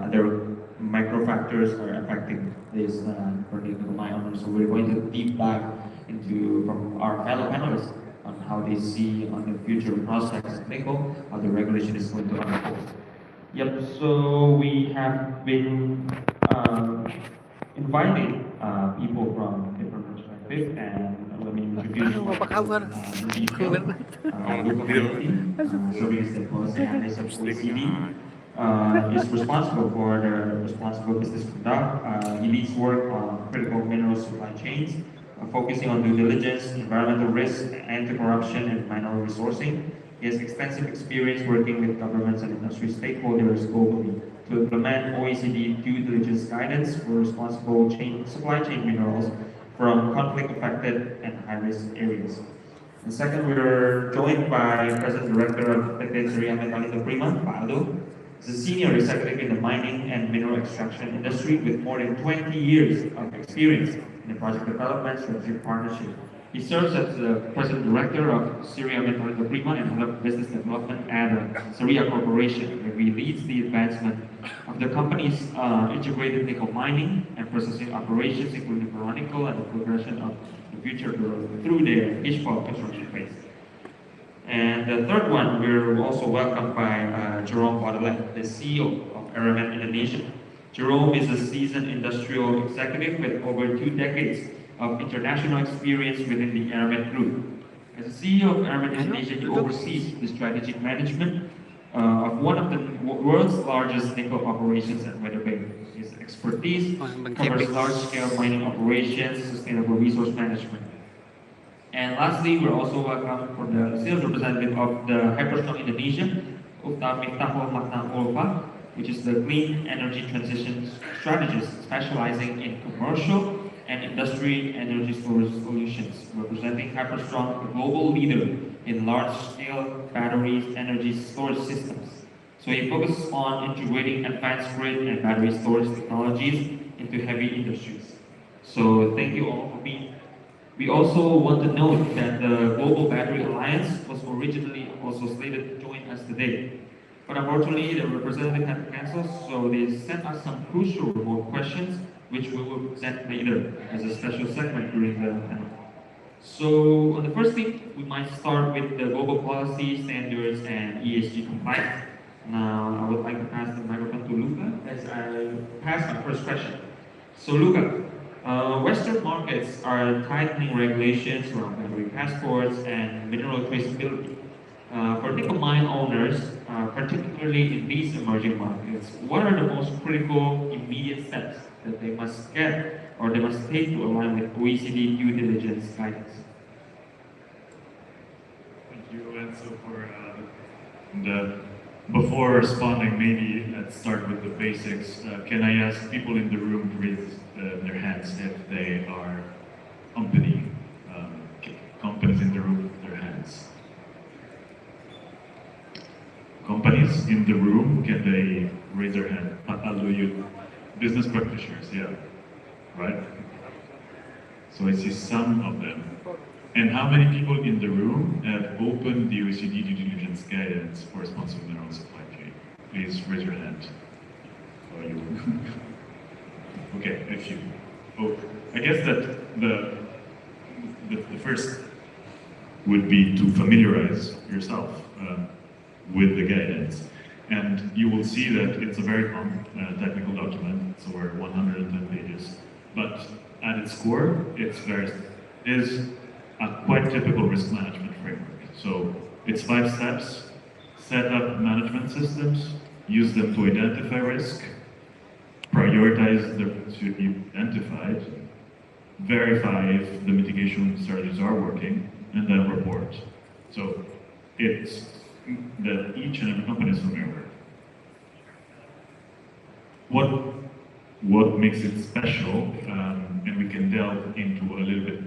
other micro factors are affecting this particular mine owner. So we're going to deep dive into from our fellow panelists on how they see on the future prospects of nickel, how the regulation is going to unfold. Yep, so we have been inviting people from different perspectives, and let me introduce in detail our local team, serving as the policy analyst of OECD. Is responsible for the responsible business conduct. He leads work on critical mineral supply chains, focusing on due diligence, environmental risk, anti-corruption, and mineral resourcing. He has extensive experience working with governments and industry stakeholders globally to implement OECD due diligence guidance for responsible supply chain minerals from conflict-affected and high-risk areas. And second, we're joined by President Director of PT Surya Metallurgical Prima, Pak Aldo. He's a senior executive in the mining and mineral extraction industry with more than 20 years of experience in the project development, strategic partnership. He serves as the President Director of Surya Metallurgical Prima and Head of Business Development at Surya Corporation, where he leads the advancement of the company's integrated nickel mining and processing operations, including ferronickel and the progression of the future growth through their Ishpal construction phase. And the third one, we're also welcomed by Jerome Wadelet, the CEO of Aramet Indonesia. Jerome is a seasoned industrial executive with over 2 decades of international experience within the Aramet Group. As the CEO of Aramet Indonesia, he oversees the strategic management of one of the world's largest nickel operations at Weda Bay. His expertise covers large-scale mining operations, sustainable resource management. And lastly, we're also welcome for the sales representative of the Hyperstrong Indonesia, Ukta Miftahul Makna Ulfa, which is the clean energy transition strategist specializing in commercial and industry energy storage solutions, representing Hyperstrong, a global leader in large-scale batteries energy storage systems. So he focuses on integrating advanced grid and battery storage technologies into heavy industries. So thank you all for being. We also want to note that the Global Battery Alliance was originally also slated to join us today. But unfortunately, the representative had to cancel, so they sent us some crucial remote questions, which we will present later as a special segment during the panel. So on the first thing, we might start with the global policy, standards, and ESG compliance. Now, I would like to pass the microphone to Luca as I pass my first question. So Luca, Western markets are tightening regulations around battery passports and mineral traceability. For nickel mine owners, particularly in these emerging markets, what are the most critical immediate steps that they must get or they must take to align with OECD due diligence guidance? Thank you, Enzo, for the. Before responding, maybe let's start with the basics. Can I ask people in the room to raise their hands if they are companies in the room with their hands? Companies in the room, can they raise their hand? Aldo, you business practitioners, yeah, right? So I see some of them. And how many people in the room have opened the OECD due diligence guidance for responsible mineral supply chain? Please raise your hand. Oh, you. Okay, a few. Oh, I guess that the first would be to familiarize yourself with the guidance. And you will see that it's a very long technical document. It's over 110 pages. But at its core, is a quite typical risk management framework. So it's 5 steps: set up management systems, use them to identify risk, prioritize the risks to be identified, verify if the mitigation strategies are working, and then report. So it's that each and every company is familiar with. What makes it special, and we can delve into a little bit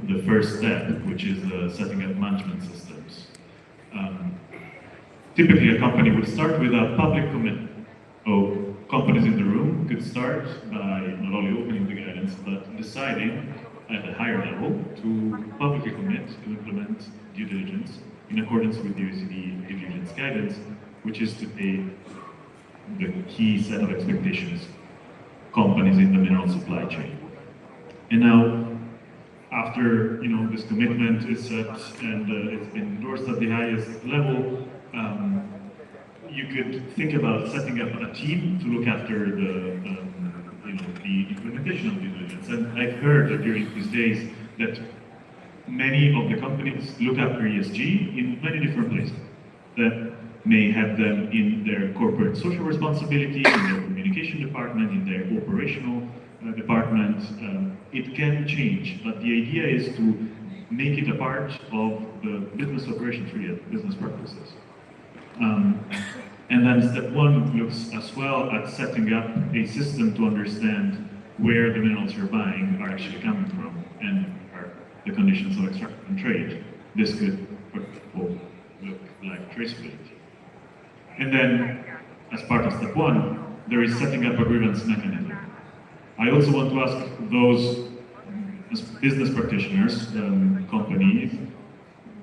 the first step, which is setting up management systems. Typically, a company would start with a public commitment. So companies in the room could start by not only opening the guidance, but deciding at a higher level to publicly commit to implement due diligence in accordance with the OECD due diligence guidance, which is to pay the key set of expectations companies in the mineral supply chain. And now, after this commitment is set and it's been endorsed at the highest level, you could think about setting up a team to look after the implementation of due diligence. And I've heard that during these days that many of the companies look after ESG in many different places. That may have them in their corporate social responsibility, in their communication department, in their operational department. It can change, but the idea is to make it a part of the business operations, really, business practices. And then step one looks as well at setting up a system to understand where the minerals you're buying are actually coming from and are the conditions of extraction and trade. This could, for example, look like traceability. And then, as part of step one, there is setting up a grievance mechanism. I also want to ask those business practitioners, companies,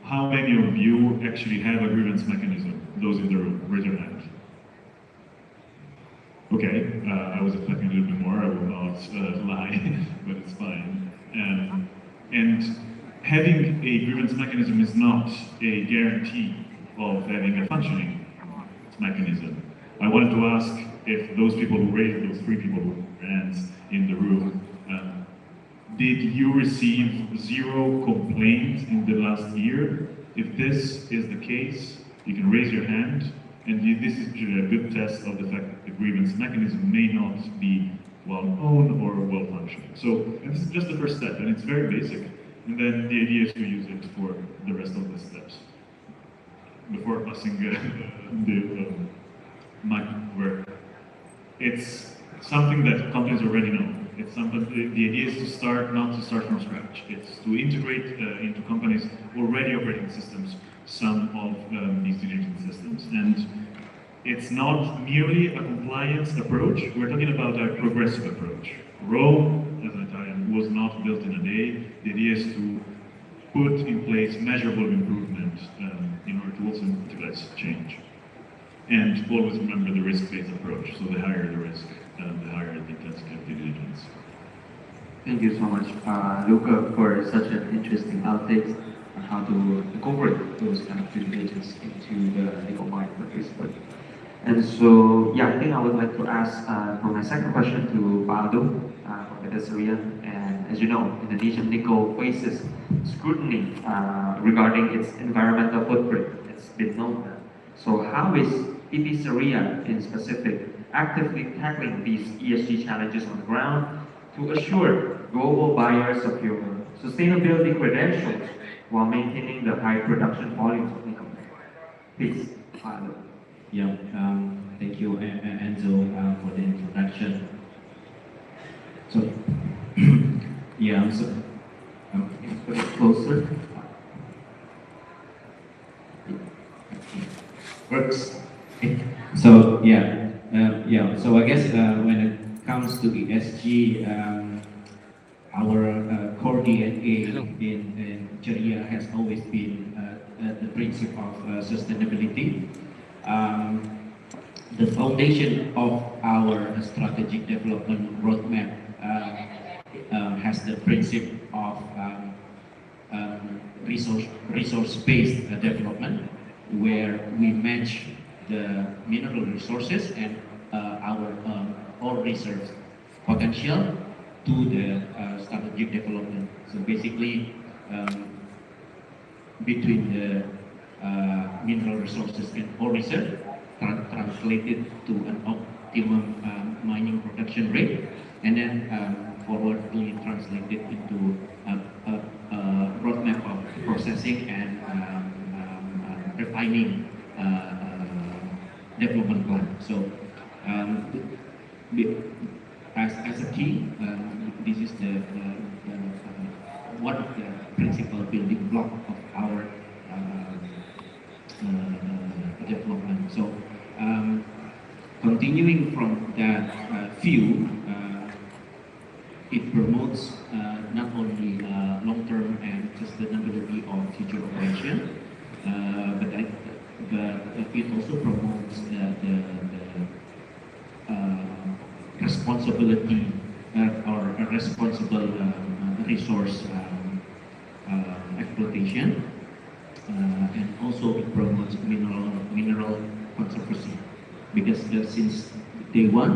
how many of you actually have a grievance mechanism? Those in the room, raise your hand. Okay, I was expecting a little bit more, I will not lie, but it's fine. And having a grievance mechanism is not a guarantee of having a functioning mechanism. I wanted to ask if those people who raised, those three people who raised their hands in the room, did you receive 0 complaints in the last year? If this is the case, you can raise your hand, and this is a good test of the fact that the grievance mechanism may not be well known or well functioning. So this is just the first step, and it's very basic. And then the idea is to use it for the rest of the steps. Before passing the mic over, it's something that companies already know. It's something. The idea is to start, not to start from scratch. It's to integrate into companies already operating systems some of these due diligence systems. And it's not merely a compliance approach. We're talking about a progressive approach. Rome, as an Italian, was not built in a day. The idea is to put in place measurable improvement in order to also utilize change. And always remember the risk-based approach. So the higher the risk, the higher the intensity of due diligence. Thank you so much, Luca, for such an interesting outtake on how to incorporate those kind of due diligence into the legal marketplace. And so, yeah, I think I would like to ask for my second question to Paolo from Petesaria. And as you know, Indonesian nickel faces scrutiny regarding its environmental footprint. It's been known that. So how is Petesaria in specific actively tackling these ESG challenges on the ground to assure global buyers of your sustainability credentials while maintaining the high production volumes of nickel? Please, Paolo. Yeah, thank you, Enzo, for the introduction. So, yeah, so put it closer. Works. So yeah, So I guess when it comes to ESG, our core DNA in Sharia has always been the principle of sustainability. The foundation of our strategic development roadmap has the principle of resource-based development, where we match the mineral resources and our ore reserves potential to the strategic development. So basically, between the mineral resources and ore reserve, translated to an optimum mining production rate, and then forwardly translated into a roadmap of processing and refining development plan. So as a key, this is the one of the principal building block of our development. So continuing from that view, it promotes not only long-term and sustainability of future operation, but it also promotes the responsibility or a responsible resource exploitation, and also it promotes mineral conservancy, because since day one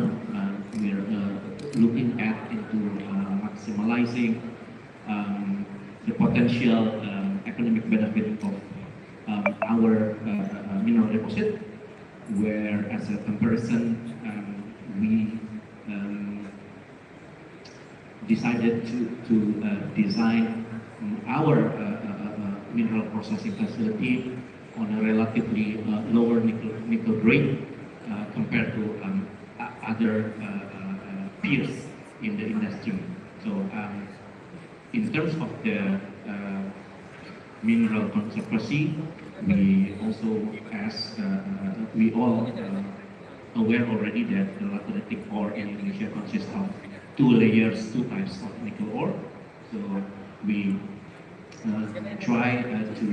we are looking at into maximizing the potential economic benefit of our mineral deposit, where as a comparison we decided to design our mineral processing facility on a relatively lower nickel grade compared to other peers in the industry. So in terms of the mineral conservancy, we also, as we all aware already, that the lateritic ore in Indonesia consists of two types of nickel ore. So we try to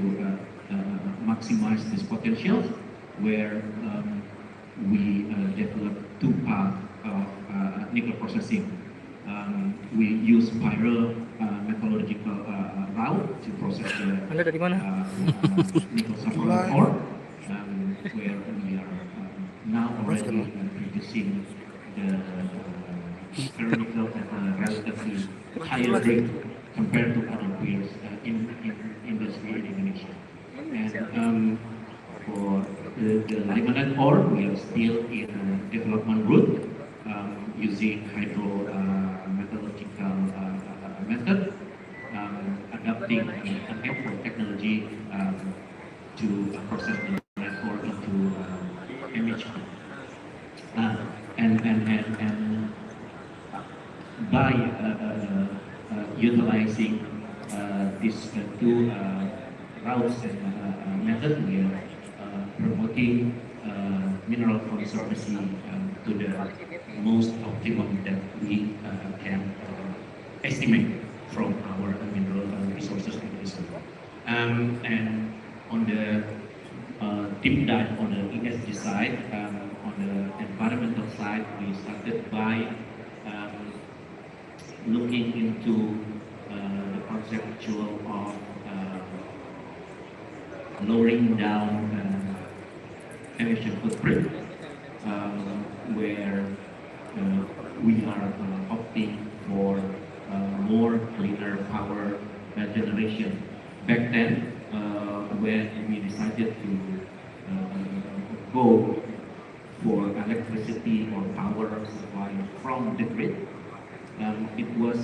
maximize this potential, where we develop two paths of nickel processing. We use metallurgical route to process the nickel saprolite ore, where we are now already producing the ferronickel at a relatively higher rate compared to other peers in industry in Indonesia. And for the limonite ore, we are still in a development route using metallurgical method, adapting an export technology to process the limonite ore into MHP. And by utilizing these two routes and methods, we are promoting mineral conservancy to the most optimum that we can estimate from our mineral resources in this world. And on the deep dive on the ESG side, on the environmental side, we started by looking into the conceptual of lowering down emission footprint, where we are opting for more cleaner power generation. Back then, when we decided to go for electricity or power supply from the grid, it was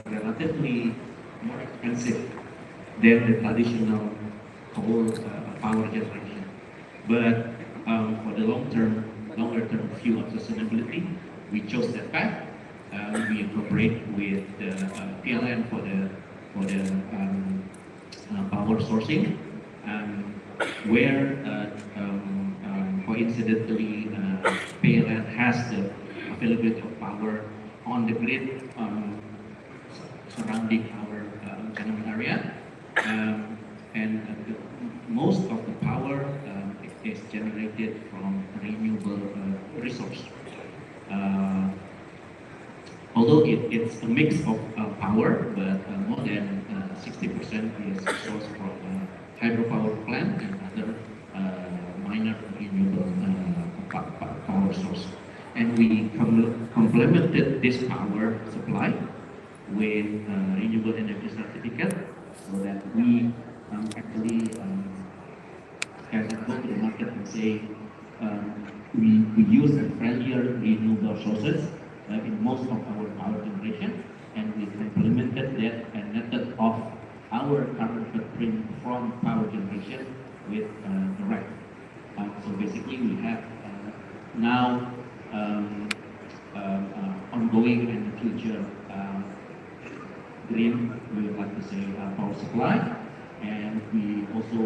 relatively more expensive than the traditional coal power generation. But for the longer term view of sustainability, we chose that path. We cooperate with the PLN for the power sourcing, where coincidentally PLN has the availability of power on the grid surrounding our general area, and most of the power is generated from renewable resource. Although it's a mix of power, but more than 60% is sourced from hydropower plant and other minor renewable power source. And we complemented this power supply with renewable energy certificate, so that we actually can go to the market and say we use a friendlier renewable sources in most of our power generation, and we complemented that method of our carbon footprint from power generation with the right. So basically, we have now ongoing and future green, we would like to say, power supply. And we also,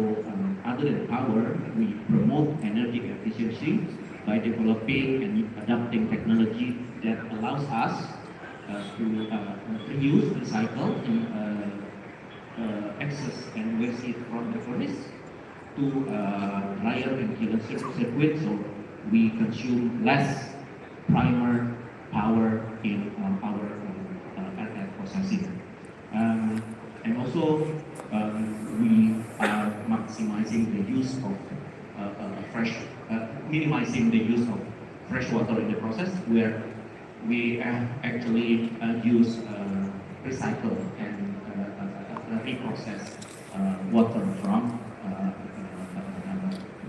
other than power, we promote energy efficiency by developing and adapting technology that allows us to reuse, recycle, excess and waste heat from the furnace to dryer and kiln circuit, so we consume less primer power in our processing. And also, we are maximizing the use of minimizing the use of fresh water in the process, where we actually use recycle and reprocess water from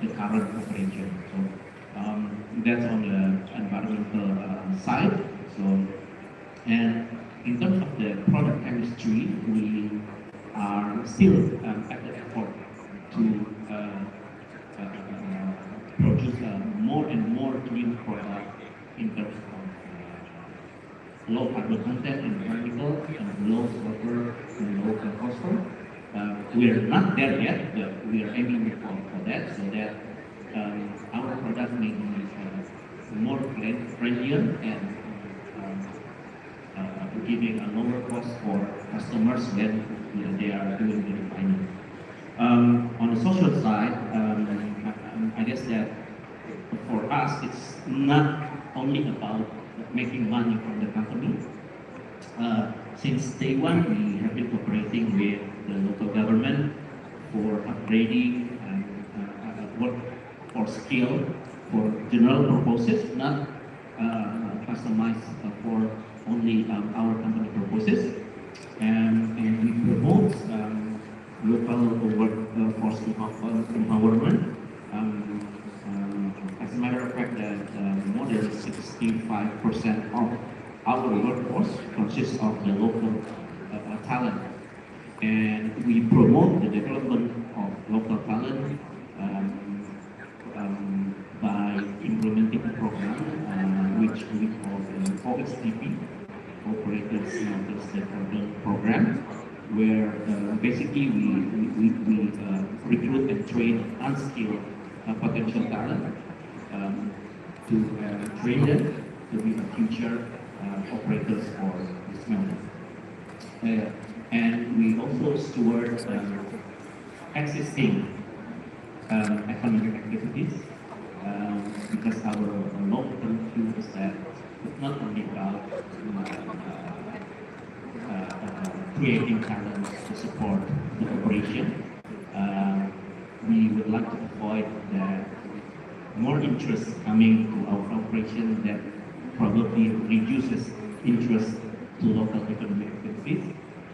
the current operation. So that's on the environmental side. So, and in terms of the product chemistry, we are still at the effort to produce more and more green product in terms of low carbon content in chemical and low sulfur and low phosphorus. We are not there yet, but we are aiming for that, so that our product may be more friendlier and giving a lower cost for customers when they are doing the refining. On the social side, I guess that for us, it's not only about making money from the company. Since day one, we have been cooperating with the local government for upgrading work for skill for general purposes, not customized for only our company purposes. And we promote local workforce empowerment. As a matter of fact, that more than 65% of our workforce consists of the local talent, and we promote the development of local talent by implementing a program which we call the OSTP, Operators Development Program, where basically we recruit and train unskilled potential talent to train them to be the future operators for the smelter. And we also steward existing economic activities, because our long-term view is that it's not only about creating talent to support the operation. We would like to avoid that more interest coming to our operation that probably reduces interest to local economic activities.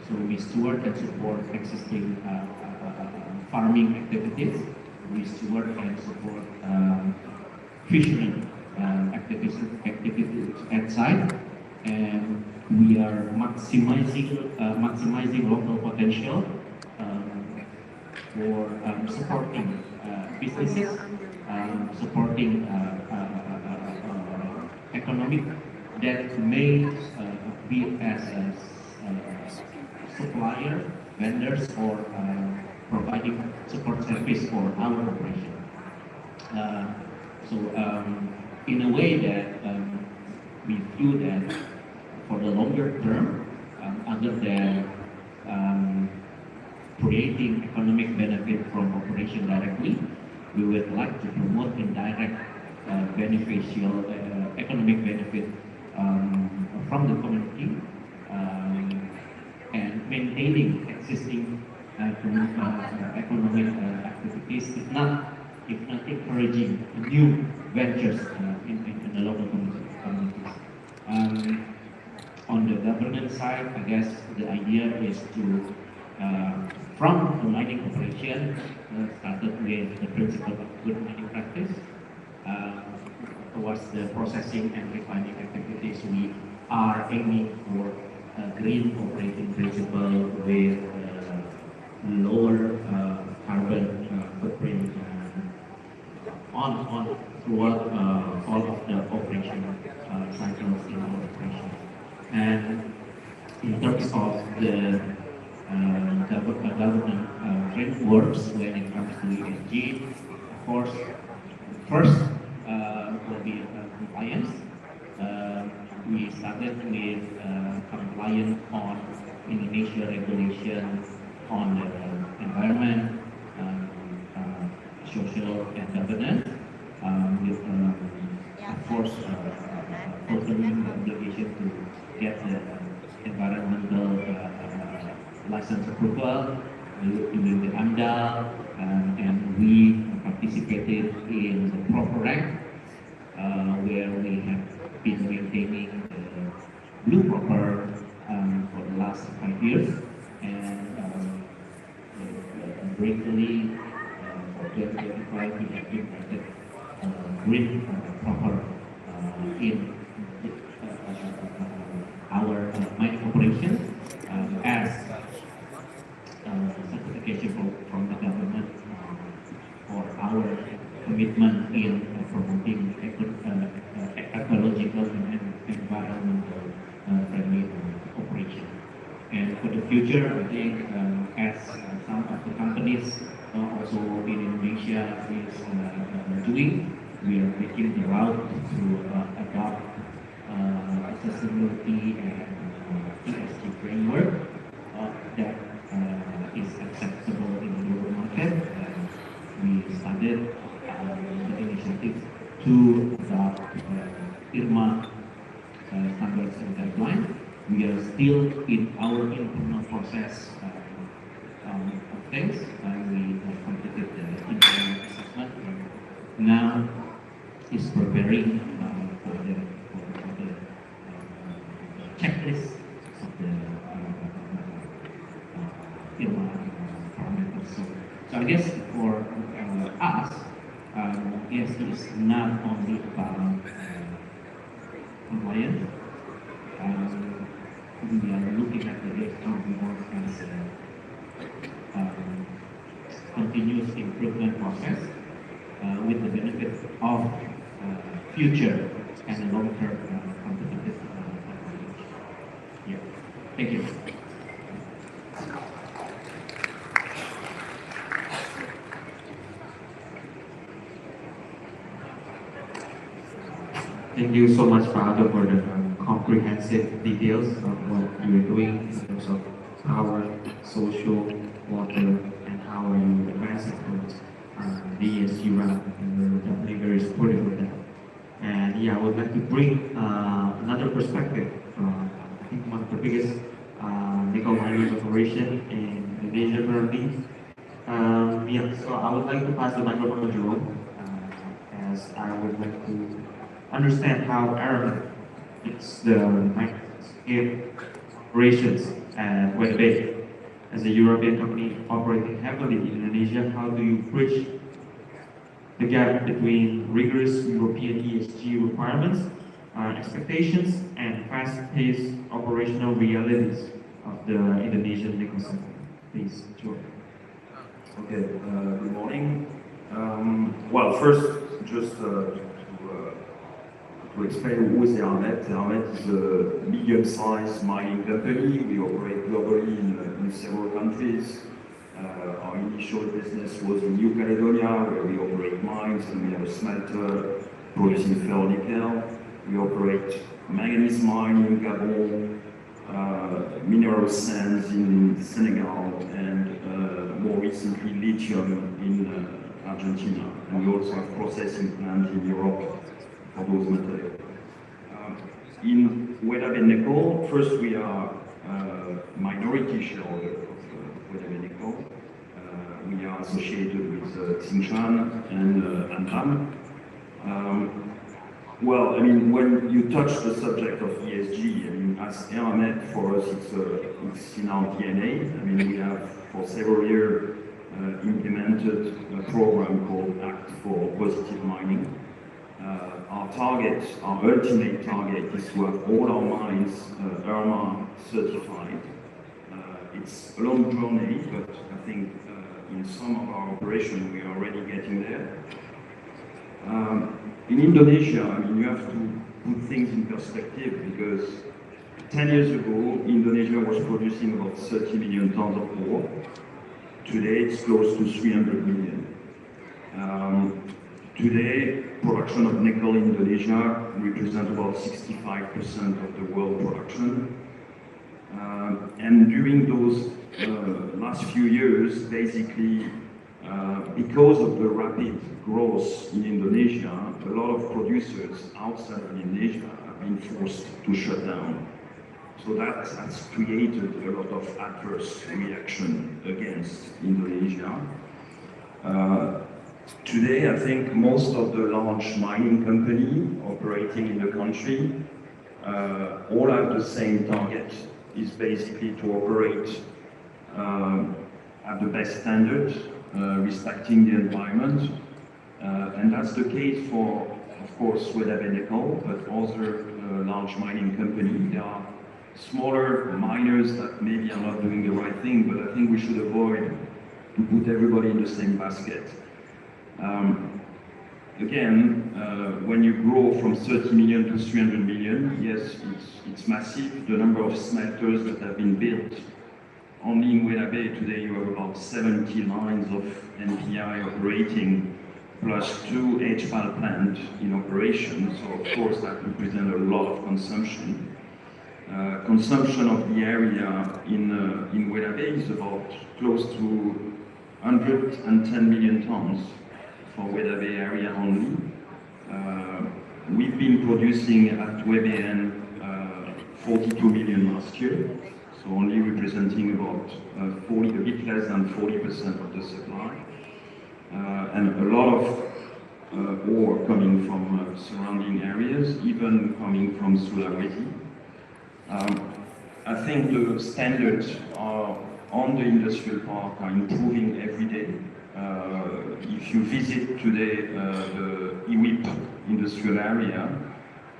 So we steward and support existing farming activities. We steward and support fishery activities at site, and we are maximizing local potential for supporting businesses, supporting economic that may be as a supplier, vendors, or providing support service for our operation. So in a way that we view that for the longer term, other than creating economic benefit from operation directly, we would like to promote indirect beneficial economic benefit from the community, and maintaining existing economic activities, if not encouraging new ventures in the local communities. On the governance side, I guess the idea is to, from the mining operation, started with the principle of good mining practice, towards the processing and refining activities. We are aiming for a green operating principle with lower carbon footprint on throughout all of the operation cycles in our operation. And in terms of the government frameworks when it comes to ESG, of course, first will be compliance. We started with compliance on Indonesia regulation on the environment, social and governance, with of course fulfilling the obligation license approval during the AMDA, and we participated in the proper rank, where we have been maintaining the blue proper for the last 5 years, and briefly for 2025 we have implemented green proper in our mining operation as certification from the government for our commitment in promoting ecological and environmental friendly operation. And for the future, I think as some of the companies also in Indonesia is doing, we are making the route to adopt accessibility and ESG framework that is acceptable in the global market. We started the initiative to adopt IRMA standards and guidelines. We are still in our internal process of things. We completed the internal assessment. Now is preparing for the checklist of the IRMA parameters. So I guess for us, ESG is not only about compliance. We are looking at the ESG more as a continuous improvement process with the benefit of future and long-term competitive advantage. Yeah. Thank you. Thank you so much, Father, for the comprehensive details of what you are doing in terms of power, social, water, and how you advance it towards the ESG route. And we're definitely very supportive of that. And yeah, I would like to bring another perspective from, I think, one of the biggest nickel mining operation in Indonesia currently. Yeah, so I would like to pass the microphone to Jerome, as I would like to understand how Arabic is the scale operations at West Bay. As a European company operating heavily in Indonesia, how do you bridge the gap between rigorous European ESG requirements, expectations, and fast-paced operational realities of the Indonesian nickel sector? Please, Joe. Okay, good morning. Well, first, just to explain who is Eramet. Eramet is a medium-sized mining company. We operate globally in several countries. Our initial business was in New Caledonia, where we operate mines and we have a smelter producing ferronickel. We operate manganese mine in Gabon, mineral sands in Senegal, and more recently lithium in Argentina. And we also have processing plants in Europe for those materials. In Weda Bay Nickel, first we are minority shareholder of Weda Bay Nickel. We are associated with Tsingshan and Antam. Well, I mean, when you touch the subject of ESG, I mean, as Eramet, for us, it's in our DNA. I mean, we have for several years implemented a program called Act for Positive Mining. Our target, our ultimate target, is to have all our mines IRMA certified. It's a long journey, but I think in some of our operations we are already getting there. In Indonesia, I mean, you have to put things in perspective, because 10 years ago, Indonesia was producing about 30 million tons of ore. Today, it's close to 300 million. Today, production of nickel in Indonesia represents about 65% of the world production. And during those last few years, basically, because of the rapid growth in Indonesia, a lot of producers outside of Indonesia have been forced to shut down. So that has created a lot of adverse reaction against Indonesia. Today, I think most of the large mining companies operating in the country all have the same target, is basically to operate at the best standard, respecting the environment. And that's the case for, of course, Weda Nickel, but other large mining companies. There are smaller miners that maybe are not doing the right thing, but I think we should avoid to put everybody in the same basket. Again, when you grow from 30 million to 300 million, yes, it's massive. The number of smelters that have been built. Only in Weda Bay today you have about 70 lines of NPI operating, plus 2 HPAL plants in operation. So of course that represents a lot of consumption. Consumption of the area in Weda Bay is about close to 110 million tons for Weda Bay area only. We've been producing at WBN 42 million last year, so only representing about a bit less than 40% of the supply. And a lot of ore coming from surrounding areas, even coming from Sulawesi. I think the standards on the industrial park are improving every day. If you visit today the IWIP industrial area,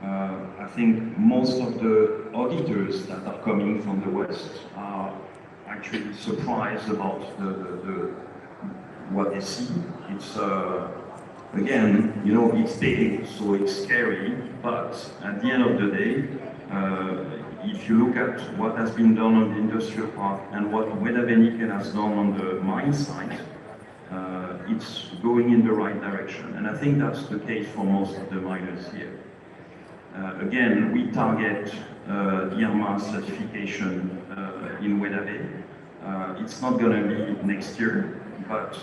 I think most of the auditors that are coming from the West are actually surprised about what they see. It's again, you know, it's big, so it's scary, but at the end of the day, if you look at what has been done on the industrial park and what Weda Nickel has done on the mine site, it's going in the right direction. And I think that's the case for most of the miners here. Again, we target IRMA certification in Weda Bay. It's not going to be next year, but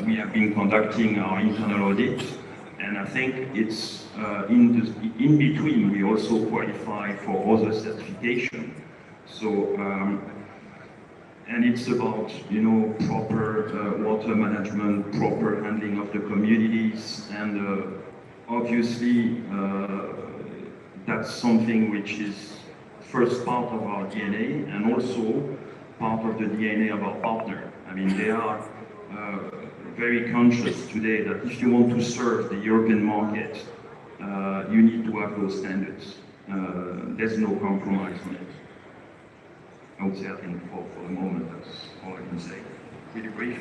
we have been conducting our internal audit, and I think it's in between we also qualify for other certification. So, and it's about, you know, proper water management, proper handling of the communities, and obviously that's something which is first part of our DNA and also part of the DNA of our partner. I mean, they are very conscious today that if you want to serve the European market, you need to have those standards. There's no compromise on it. I would say, I think for the moment, that's all I can say. Pretty brief.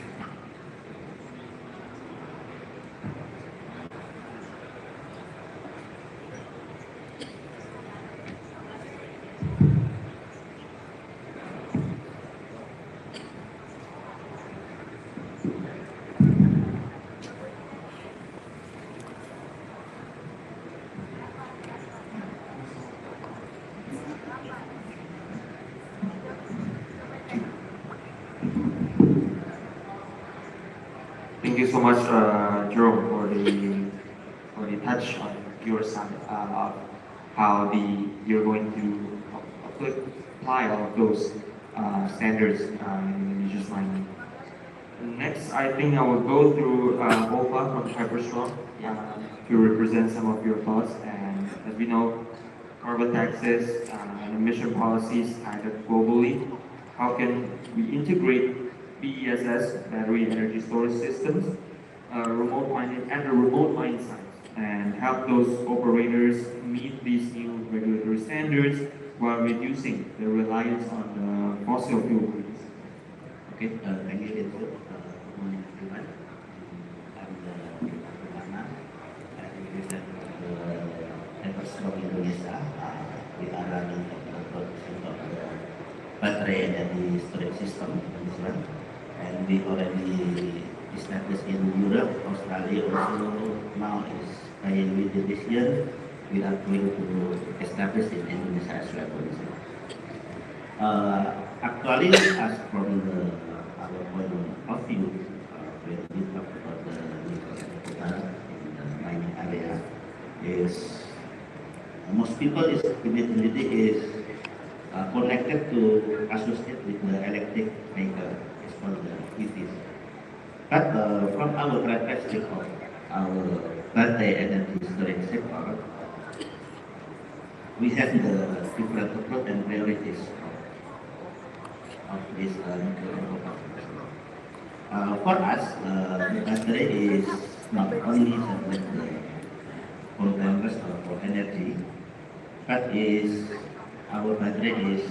Thank you so much, Jerome, for the touch on your side of how you're going to apply all of those standards in indigenous mining. Next, I think I will go through Opa from Hyperstrong to represent some of your thoughts. And as we know, carbon taxes and emission policies either globally. How can we integrate BESS, battery energy storage systems, remote mining, and the remote mine sites, and help those operators meet these new regulatory standards while reducing the reliance on fossil fuel? Okay, thank you, Denzel. Good morning, everyone. I'm Pertama. I represent Upstream Indonesia. We are running the production of the battery energy storage system in this one. And we already established in Europe, Australia also now is trying with this year. We are going to establish in Indonesia as well. Actually, as from our point of view, when we talk about the nickel and cobalt in the mining area, is most people is immediately is connected to associate with the electric vehicle as for the EVs. But from our characteristic of our battery energy storage sector, we have the different approach and priorities of this nuclear power. For us, the battery is not only separate the containers for energy, but is our battery is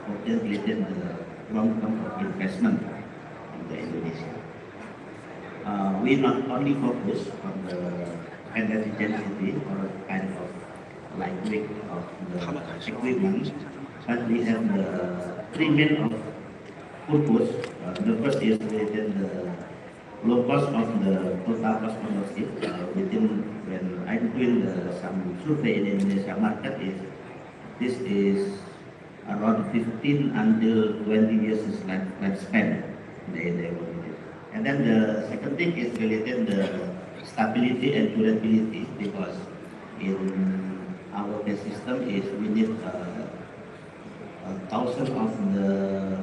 contemplated the long-term investment in the Indonesia. We not only focus on the energy density or kind of lightweight of the equipment, but we have the three main of purpose. The first is within the low cost of the total cost of ownership. Within when I'm doing some survey in Indonesia market is this is around 15 until 20 years is lifespan. They will do it. And then the second thing is related the stability and durability, because in our gas system is we need thousands of the,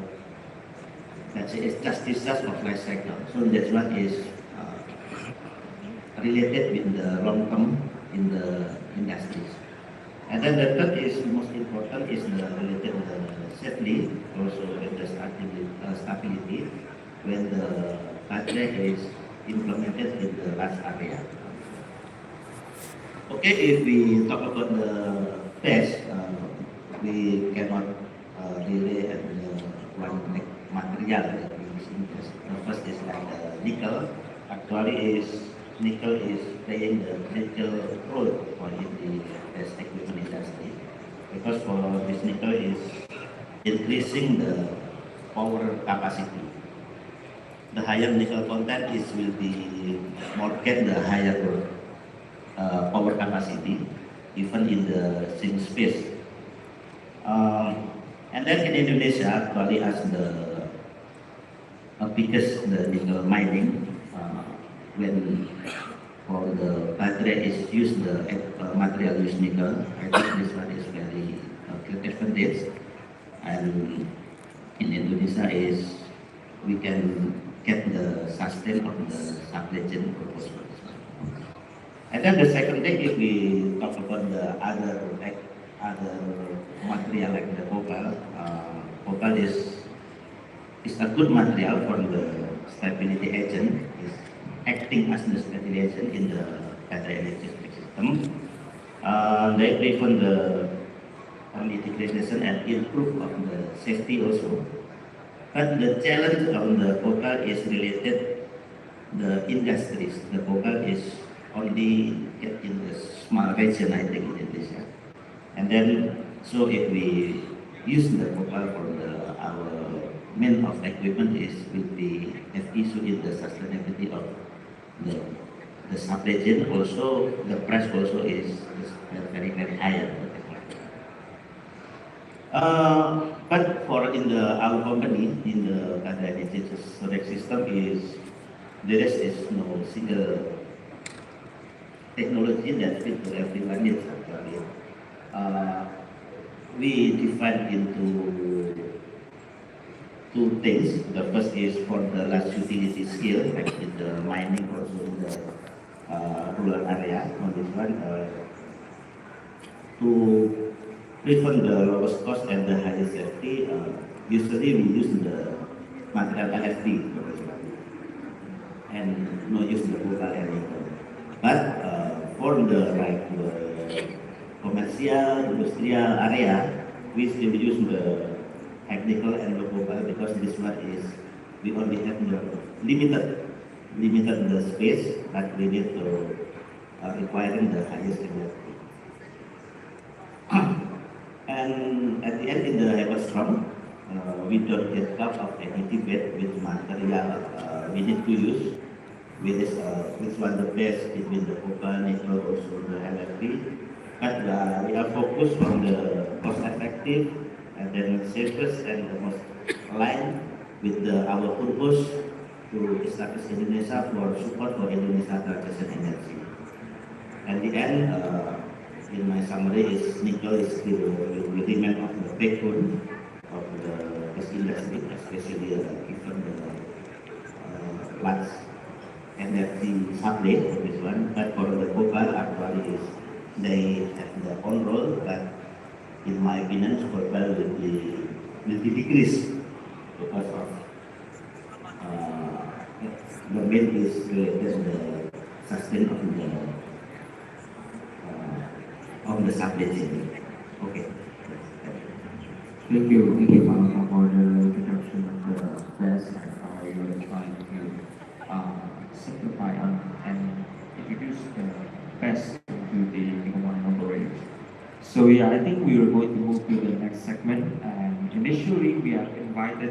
let's say, it's just of life cycle. So that one is related with the long term in the industries. And then the third is most important is the related the safety, also with the stability when the battery is implemented in the large area. Okay, if we talk about the test, we cannot relay at the one material that we use in test. The first is like the nickel. Actually, nickel is playing the critical role for in the test equipment industry, because for this nickel is increasing the power capacity. The higher nickel content is will be more get the higher power capacity, even in the same space. And then in Indonesia, actually as the biggest the nickel mining, when for the battery is used the material use nickel, I think this one is very great advantage. And in Indonesia is we can get the sustain of the supply chain purpose. And then the second thing, if we talk about the other material like the copper is a good material for the stability agent, is acting as the stability agent in the battery electric system. They prevent the degradation and improve of the safety also. But the challenge on the copper is related the industries. The copper is only get in the small region, I think, in Indonesia. And then, so if we use the copper for our main of equipment is will be have issue in the sustainability of the supply chain. Also, the price also is very higher. But for in our company, in the battery energy storage system is there is no single technology that fit to everyone needs actually. We divide into two things. The first is for the last utility scale, like in the mining, also in the rural area. On this one, to prevent the lowest cost and the highest safety, usually we use the material LFP for this one, and no use the local area. But for the like the commercial, industrial area, we still use the technical and local, because this one is we only have the limited the space, but we need to requiring the highest quality. And at the end, in the Upstream, we don't get out of any debate with material we need to use, which one the best between the copper, nickel, also the LFP. But we are focused on the cost effective and then safest and the most aligned with our purpose to establish Indonesia for support for Indonesia transition energy. At the end, in my summary is nickel is the remain of the backbone of the gas industry, especially given the large energy supply for this one. But for the copper, actually is they have their own role, but in my opinion, copper will be decreased because of the main is related to the sustain of the supply chain. Okay. Thank you, Ma'am, for the introduction of the test and how you are trying to simplify and introduce the best to the human operators. So yeah, I think we are going to move to the next segment. And initially, we are invited